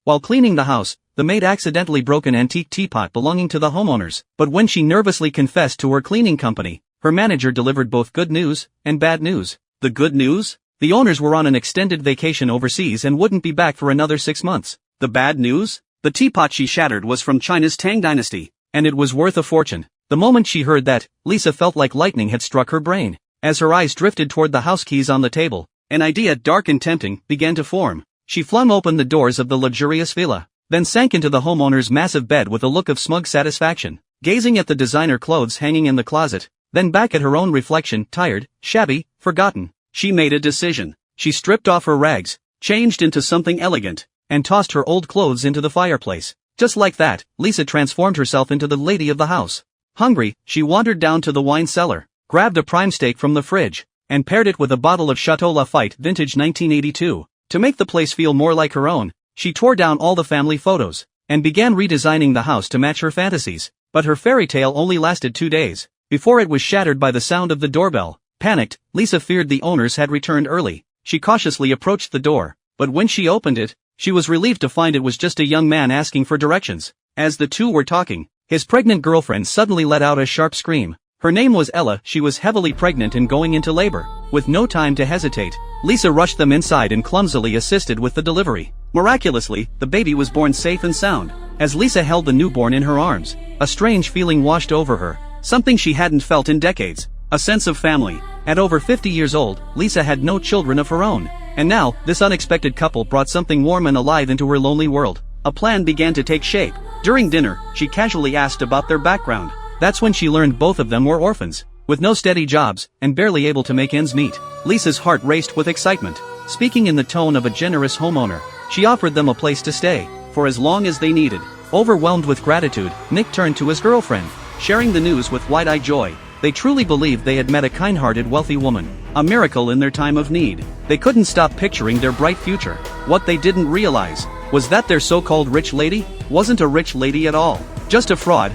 While cleaning the house, the maid accidentally broke an antique teapot belonging to the homeowners, but when she nervously confessed to her cleaning company, her manager delivered both good news and bad news. The good news? The owners were on an extended vacation overseas and wouldn't be back for another 6 months. The bad news? The teapot she shattered was from China's Tang Dynasty, and it was worth a fortune. The moment she heard that, Lisa felt like lightning had struck her brain. As her eyes drifted toward the house keys on the table, an idea dark and tempting began to form. She flung open the doors of the luxurious villa, then sank into the homeowner's massive bed with a look of smug satisfaction, gazing at the designer clothes hanging in the closet, then back at her own reflection, tired, shabby, forgotten. She made a decision. She stripped off her rags, changed into something elegant, and tossed her old clothes into the fireplace. Just like that, Lisa transformed herself into the lady of the house. Hungry, she wandered down to the wine cellar, grabbed a prime steak from the fridge, and paired it with a bottle of Chateau Lafite vintage 1982. To make the place feel more like her own, she tore down all the family photos, and began redesigning the house to match her fantasies. But her fairy tale only lasted 2 days, before it was shattered by the sound of the doorbell. Panicked, Lisa feared the owners had returned early. She cautiously approached the door, but when she opened it, she was relieved to find it was just a young man asking for directions. As the two were talking, his pregnant girlfriend suddenly let out a sharp scream. Her name was Ella. She was heavily pregnant and going into labor. With no time to hesitate, Lisa rushed them inside and clumsily assisted with the delivery. Miraculously, the baby was born safe and sound. As Lisa held the newborn in her arms, a strange feeling washed over her, something she hadn't felt in decades, a sense of family. At over 50 years old, Lisa had no children of her own. And now, this unexpected couple brought something warm and alive into her lonely world. A plan began to take shape. During dinner, she casually asked about their background. That's when she learned both of them were orphans, with no steady jobs, and barely able to make ends meet. Lisa's heart raced with excitement. Speaking in the tone of a generous homeowner, she offered them a place to stay, for as long as they needed. Overwhelmed with gratitude, Nick turned to his girlfriend, sharing the news with wide-eyed joy. They truly believed they had met a kind-hearted wealthy woman, a miracle in their time of need. They couldn't stop picturing their bright future. What they didn't realize was that their so-called rich lady wasn't a rich lady at all, just a fraud